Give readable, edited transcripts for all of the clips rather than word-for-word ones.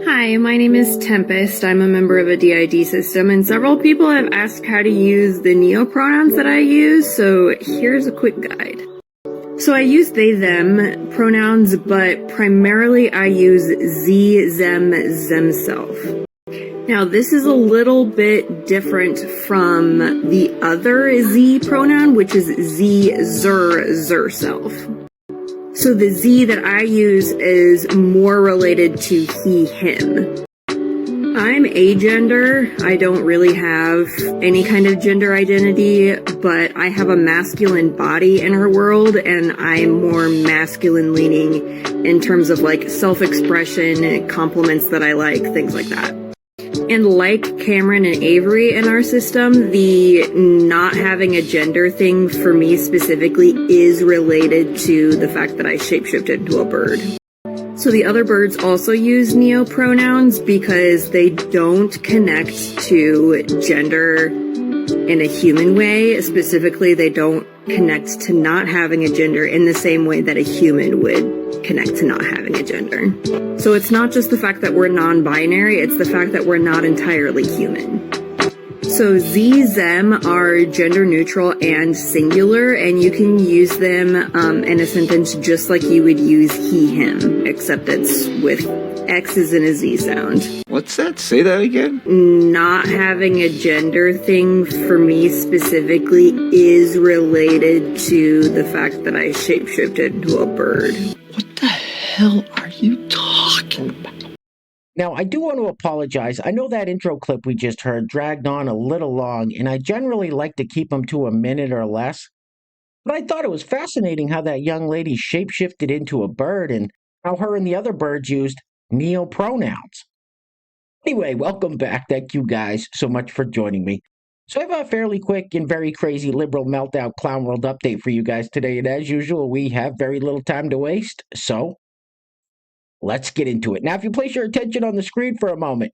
Hi, my name is Tempest. I'm a member of a DID system, and several people have asked how to use the neopronouns that I use, so here's a quick guide. So I use they, them pronouns, but primarily I use ze, them, themself. Now this is a little bit different from the other ze pronoun, which is ze, zer, self. So the Z that I use is more related to he, him. I'm agender. I don't really have any kind of gender identity, but I have a masculine body in her world, and I'm more masculine leaning in terms of like self-expression, compliments that I like, things like that. And like Cameron and Avery in our system, the not having a gender thing for me specifically is related to the fact that I shapeshifted into a bird. So the other birds also use neopronouns because they don't connect to gender in a human way. Specifically, they don't connect to not having a gender in the same way that a human would connect to not having a gender. So it's not just the fact that we're non-binary, it's the fact that we're not entirely human. So ze, them are gender neutral and singular, and you can use them in a sentence just like you would use he, him, except it's with X's and a Z sound. What's that? Say that again? Not having a gender thing for me specifically is related to the fact that I shapeshifted into a bird. What the hell are you talking about? Now, I do want to apologize. I know that intro clip we just heard dragged on a little long, and I generally like to keep them to a minute or less. But I thought it was fascinating how that young lady shapeshifted into a bird and how her and the other birds used neopronouns. Anyway, welcome back. Thank you guys so much for joining me. So I have a fairly quick and very crazy liberal meltdown clown world update for you guys today. And as usual, we have very little time to waste. So let's get into it. Now, if you place your attention on the screen for a moment.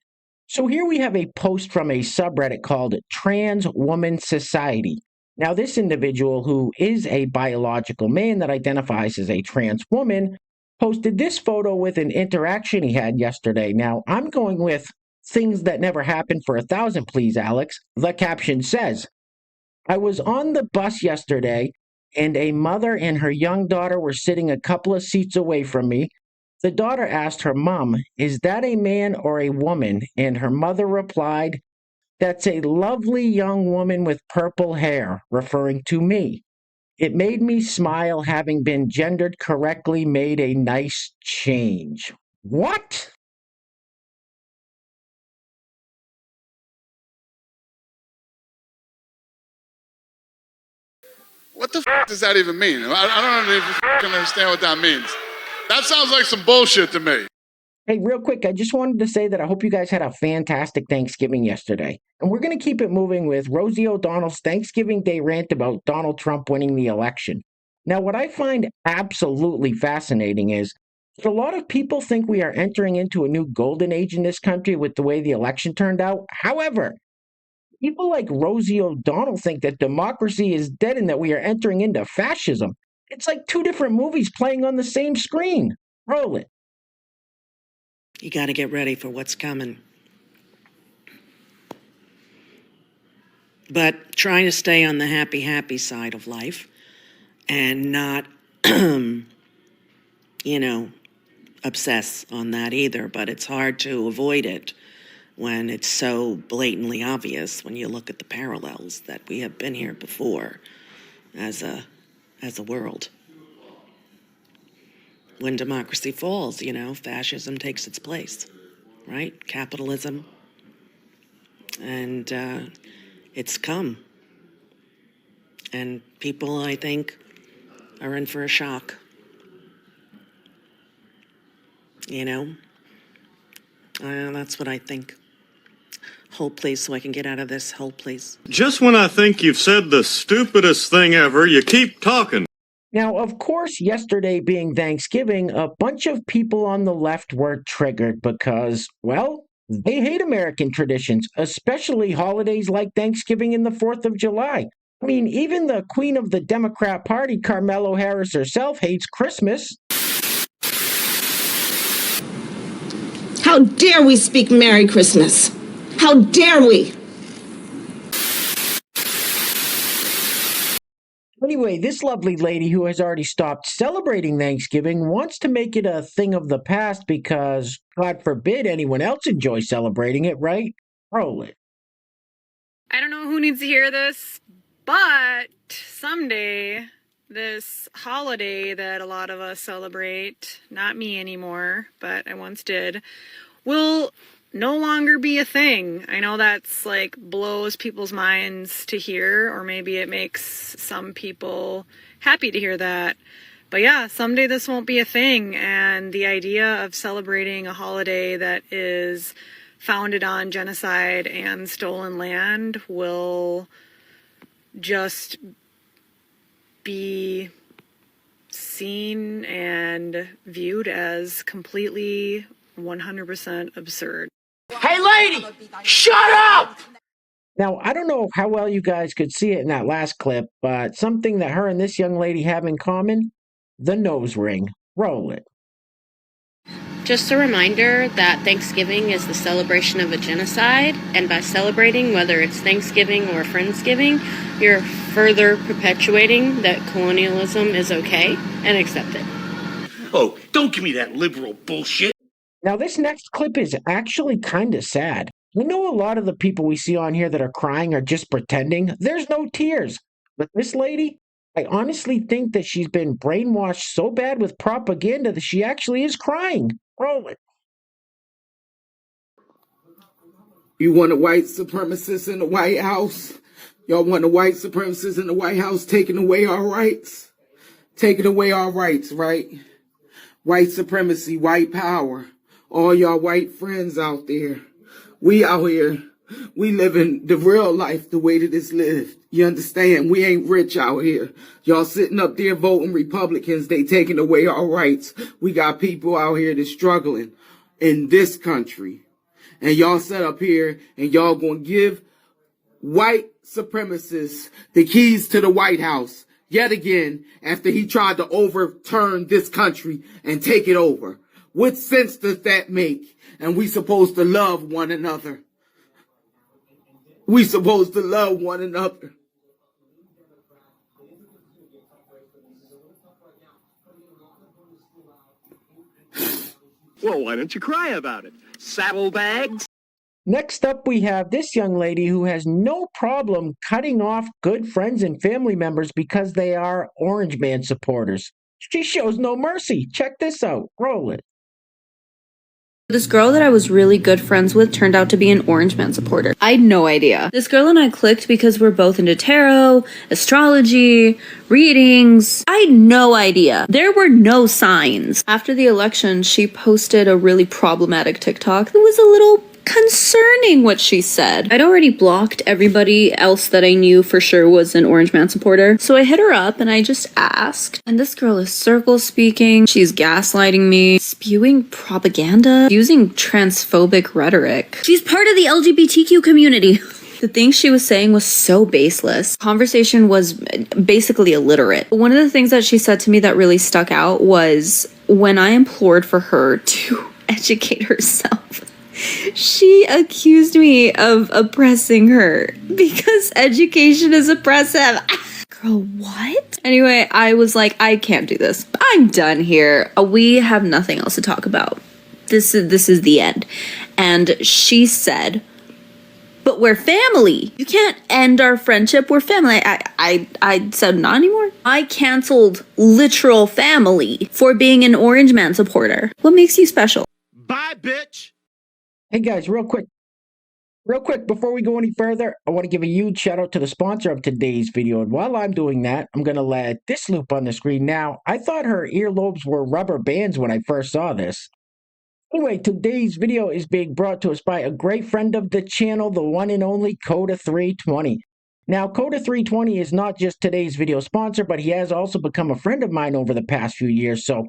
So here we have a post from a subreddit called Trans Woman Society. Now, this individual, who is a biological man that identifies as a trans woman, posted this photo with an interaction he had yesterday. Now, I'm going with things that never happened for 1,000, please, Alex. The caption says, I was on the bus yesterday, and a mother and her young daughter were sitting a couple of seats away from me. The daughter asked her mom, is that a man or a woman? And her mother replied, that's a lovely young woman with purple hair, referring to me. It made me smile. Having been gendered correctly made a nice change. What? What the f does that even mean? I don't even understand what that means. That sounds like some bullshit to me. Hey, real quick, I just wanted to say that I hope you guys had a fantastic Thanksgiving yesterday. And we're going to keep it moving with Rosie O'Donnell's Thanksgiving Day rant about Donald Trump winning the election. Now, what I find absolutely fascinating is that a lot of people think we are entering into a new golden age in this country with the way the election turned out. However, people like Rosie O'Donnell think that democracy is dead and that we are entering into fascism. It's like two different movies playing on the same screen. Roll it. You got to get ready for what's coming. But trying to stay on the happy side of life and not, obsess on that either. But it's hard to avoid it when it's so blatantly obvious when you look at the parallels that we have been here before as a world. When democracy falls, fascism takes its place, right? Capitalism. And it's come. And people, I think, are in for a shock. That's what I think. Hold, please, so I can get out of this. Hold, please. Just when I think you've said the stupidest thing ever, you keep talking. Now, of course, yesterday being Thanksgiving, a bunch of people on the left were triggered because, well, they hate American traditions, especially holidays like Thanksgiving and the 4th of July. I mean, even the queen of the Democrat Party, Carmelo Harris herself, hates Christmas. How dare we speak Merry Christmas? How dare we? Anyway, this lovely lady who has already stopped celebrating Thanksgiving wants to make it a thing of the past because, God forbid, anyone else enjoys celebrating it, right? Roll it. I don't know who needs to hear this, but someday this holiday that a lot of us celebrate, not me anymore, but I once did, will no longer be a thing. I know that's like blows people's minds to hear, or maybe it makes some people happy to hear that. But yeah, someday this won't be a thing, and the idea of celebrating a holiday that is founded on genocide and stolen land will just be seen and viewed as completely 100% absurd. Hey, lady! Shut up! Now, I don't know how well you guys could see it in that last clip, but something that her and this young lady have in common, the nose ring. Roll it. Just a reminder that Thanksgiving is the celebration of a genocide, and by celebrating, whether it's Thanksgiving or Friendsgiving, you're further perpetuating that colonialism is okay and accepted. Oh, don't give me that liberal bullshit. Now, this next clip is actually kind of sad. I know a lot of the people we see on here that are crying are just pretending. There's no tears. But this lady, I honestly think that she's been brainwashed so bad with propaganda that she actually is crying. Roll it. You want a white supremacist in the White House? Y'all want a white supremacist in the White House taking away our rights? Taking away our rights, right? White supremacy, white power. All y'all white friends out there. We out here, we living the real life the way that it's lived. You understand? We ain't rich out here. Y'all sitting up there voting Republicans, they taking away our rights. We got people out here that's struggling in this country. And y'all sit up here and y'all gonna give white supremacists the keys to the White House yet again after he tried to overturn this country and take it over. What sense does that make? And we supposed to love one another. We supposed to love one another. Well, why don't you cry about it? Saddlebags? Next up, we have this young lady who has no problem cutting off good friends and family members because they are Orange Man supporters. She shows no mercy. Check this out. Roll it. This girl that I was really good friends with turned out to be an Orange Man supporter. I had no idea. This girl and I clicked because we're both into tarot, astrology, readings. I had no idea. There were no signs. After the election, she posted a really problematic TikTok that was a little concerning what she said. I'd already blocked everybody else that I knew for sure was an Orange Man supporter. So I hit her up and I just asked. And this girl is circle speaking. She's gaslighting me, spewing propaganda, using transphobic rhetoric. She's part of the LGBTQ community. The things she was saying was so baseless. Conversation was basically illiterate. One of the things that she said to me that really stuck out was when I implored for her to educate herself. She accused me of oppressing her because education is oppressive. Girl, what? Anyway, I was like, I can't do this. I'm done here. We have nothing else to talk about. This is the end. And she said, but we're family. You can't end our friendship. We're family. I said not anymore. I canceled literal family for being an Orange Man supporter. What makes you special? Bye, bitch. Hey guys, real quick, before we go any further, I want to give a huge shout out to the sponsor of today's video. And while I'm doing that, I'm going to let this loop on the screen now. I thought her earlobes were rubber bands when I first saw this. Anyway, today's video is being brought to us by a great friend of the channel, the one and only Coda320. Now, Coda320 is not just today's video sponsor, but he has also become a friend of mine over the past few years. So,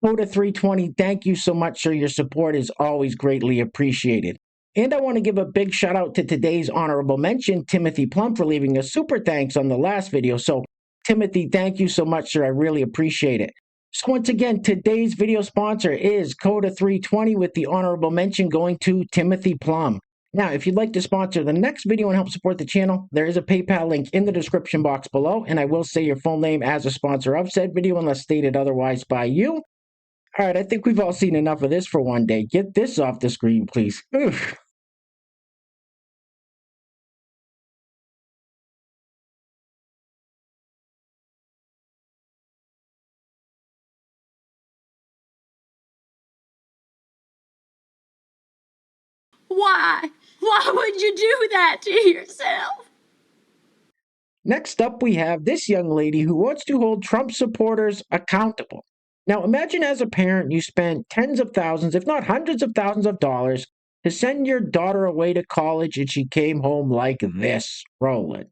Coda320, thank you so much, sir. Your support is always greatly appreciated. And I want to give a big shout out to today's honorable mention, Timothy Plum, for leaving a super thanks on the last video. So, Timothy, thank you so much, sir. I really appreciate it. So once again, today's video sponsor is Coda320 with the honorable mention going to Timothy Plum. Now, if you'd like to sponsor the next video and help support the channel, there is a PayPal link in the description box below, and I will say your full name as a sponsor of said video unless stated otherwise by you. All right, I think we've all seen enough of this for one day. Get this off the screen, please. Oof. Why? Why would you do that to yourself? Next up, we have this young lady who wants to hold Trump supporters accountable. Now, imagine as a parent you spent tens of thousands, if not hundreds of thousands of dollars to send your daughter away to college and she came home like this. Roll it.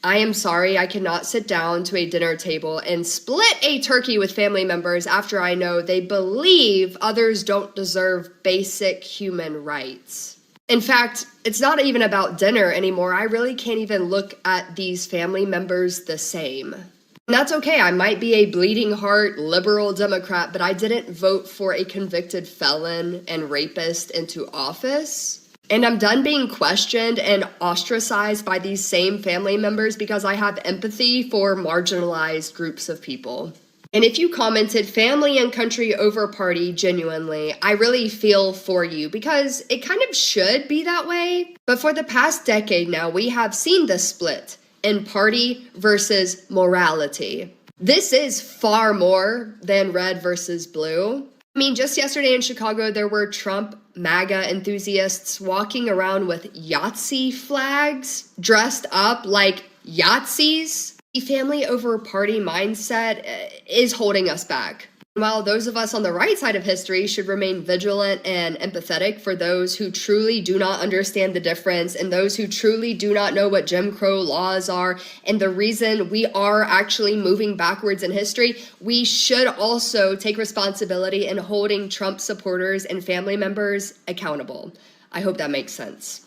I am sorry I cannot sit down to a dinner table and split a turkey with family members after I know they believe others don't deserve basic human rights. In fact, it's not even about dinner anymore. I really can't even look at these family members the same. And that's okay. I might be a bleeding heart liberal Democrat, but I didn't vote for a convicted felon and rapist into office. And I'm done being questioned and ostracized by these same family members because I have empathy for marginalized groups of people. And if you commented family and country over party genuinely, I really feel for you because it kind of should be that way. But for the past decade now, we have seen the split in party versus morality. This is far more than red versus blue. I mean, just yesterday in Chicago, there were Trump MAGA enthusiasts walking around with Yahtzee flags, dressed up like Yahtzees. The family over party mindset is holding us back. While those of us on the right side of history should remain vigilant and empathetic for those who truly do not understand the difference and those who truly do not know what Jim Crow laws are and the reason we are actually moving backwards in history, we should also take responsibility in holding Trump supporters and family members accountable. I hope that makes sense.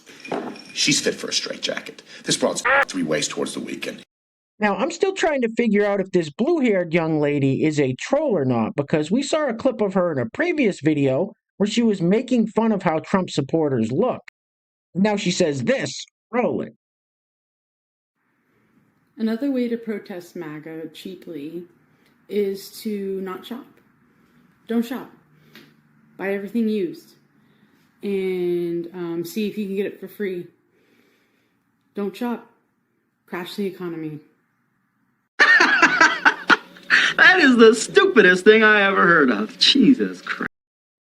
She's fit for a straitjacket. This broad's 3 ways towards the weekend. Now, I'm still trying to figure out if this blue-haired young lady is a troll or not, because we saw a clip of her in a previous video where she was making fun of how Trump supporters look. Now she says this. Roll it. Another way to protest MAGA cheaply is to not shop. Don't shop. Buy everything used. And see if you can get it for free. Don't shop. Crash the economy. That is the stupidest thing I ever heard of. Jesus Christ.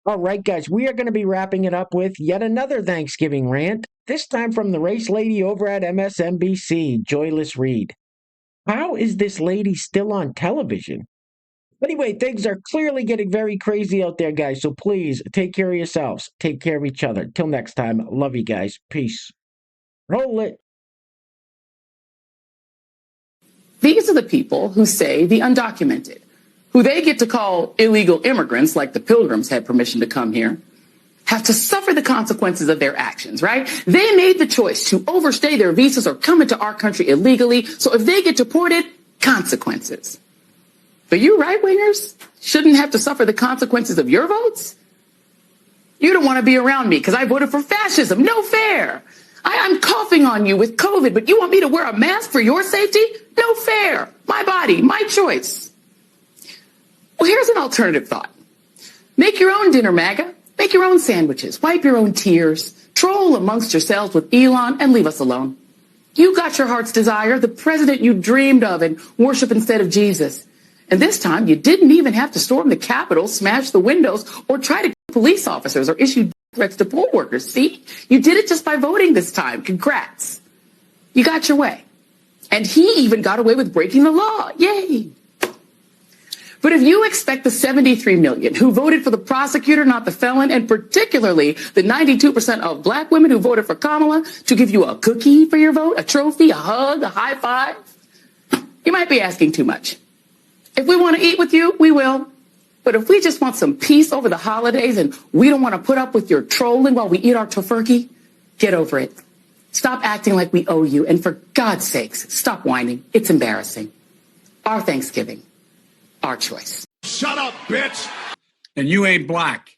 All right, guys, we are going to be wrapping it up with yet another Thanksgiving rant, this time from the race lady over at MSNBC, Joyless Reid. How is this lady still on television? Anyway, things are clearly getting very crazy out there, guys, so please take care of yourselves. Take care of each other. Till next time, love you guys. Peace. Roll it. These are the people who say the undocumented, who they get to call illegal immigrants, like the Pilgrims had permission to come here, have to suffer the consequences of their actions, right? They made the choice to overstay their visas or come into our country illegally. So if they get deported, consequences. But you right-wingers shouldn't have to suffer the consequences of your votes. You don't want to be around me because I voted for fascism. No fair. I'm coughing on you with COVID, but you want me to wear a mask for your safety? No fair. My body, my choice. Well, here's an alternative thought. Make your own dinner, MAGA. Make your own sandwiches. Wipe your own tears. Troll amongst yourselves with Elon and leave us alone. You got your heart's desire, the president you dreamed of, and worship instead of Jesus. And this time, you didn't even have to storm the Capitol, smash the windows, or try to kill police officers or issue threats to poll workers. See? You did it just by voting this time. Congrats. You got your way. And he even got away with breaking the law. Yay. But if you expect the 73 million who voted for the prosecutor, not the felon, and particularly the 92% of black women who voted for Kamala to give you a cookie for your vote, a trophy, a hug, a high five, you might be asking too much. If we want to eat with you, we will. But if we just want some peace over the holidays and we don't want to put up with your trolling while we eat our tofurkey, get over it. Stop acting like we owe you. And for God's sakes, stop whining. It's embarrassing. Our Thanksgiving. our choice. Shut up, bitch! And you ain't black.